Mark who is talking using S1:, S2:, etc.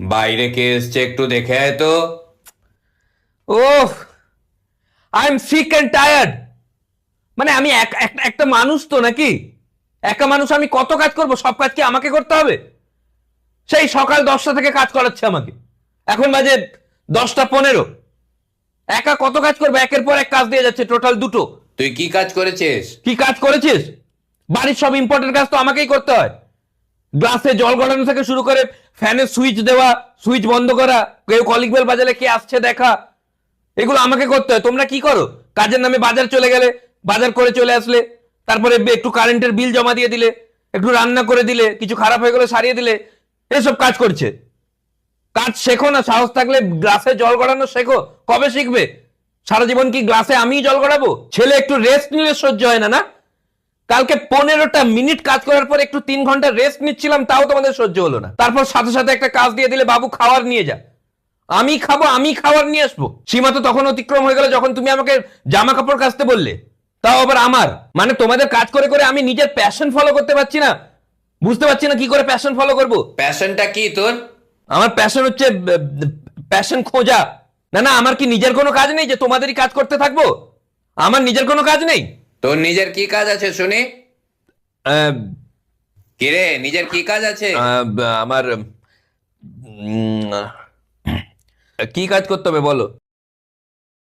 S1: বাইরে কে এসছে একটু দেখে আয় তো।
S2: Oh, I am sick and tired. মানে আমি একটা মানুষ তো নাকি? একা মানুষ, আমি কত কাজ করব? সব কাজ কি আমাকে করতে হবে? সেই সকাল 10টা থেকে কাজ করাচ্ছে আমাকে, এখন বাজে 10টা 15। একা কত কাজ করবো? একের পর এক কাজ দিয়ে যাচ্ছে, টোটাল দুটো।
S1: তুই কি কাজ করেছিস?
S2: কি কাজ করেছিস? বাড়ির সব ইম্পর্টেন্ট কাজ তো আমাকেই করতে হয়। গ্লাসে জল গড়ানো থেকে শুরু করে ফ্যানের সুইচ দেওয়া, সুইচ বন্ধ করা, কেউ কলিং বেল বাজালে কে আসছে দেখা, এগুলো আমাকে করতে হয়। তোমরা কি করো? কাজের নামে বাজার চলে গেলে, বাজার করে চলে আসলে, তারপরে একটু কারেন্টের বিল জমা দিয়ে দিলে, একটু রান্না করে দিলে, কিছু খারাপ হয়ে গেলে সারিয়ে দিলে, এসব কাজ করছে। কাজ শেখো না, সাহস থাকলে গ্লাসে জল গড়ানো শেখো। কবে শিখবে? সারা জীবন কি গ্লাসে আমিই জল গড়াবো? ছেলে একটু রেস্ট নিলে সহ্য হয় না? না, কালকে 15টা মিনিট কাজ করার পর একটু 3 ঘন্টা রেস্ট নিচ্ছিলাম, তাও তোমাদের সহ্য হলো না। তারপর সাথে সাথে একটা কাজ দিয়ে দিলে, বাবু খাবার নিয়ে যা। আমি খাবো, আমি খাবার নিয়ে আসবো? সীমা তো তখন অতিক্রম হয়ে গেল যখন তুমি আমাকে জামা কাপড় কাচতে বললে, তাও আবার আমার। মানে তোমাদের কাজ করে করে আমি নিজের প্যাশন ফলো করতে পারছি না। বুঝতে পারছি না কি করে প্যাশন ফলো করব।
S1: প্যাশনটা কি তোর?
S2: আমার প্যাশন হচ্ছে প্যাশন খোঁজা। না না, আমার কি নিজের কোনো কাজ নেই যে তোমাদেরই কাজ করতে থাকবো? আমার নিজের কোনো কাজ নেই।
S1: তোর নিজের কি কাজ আছে শুনি?
S2: আহ,
S1: কিরে, নিজের কি কাজ আছে?
S2: আমার কি কাজ করতে হবে বলো?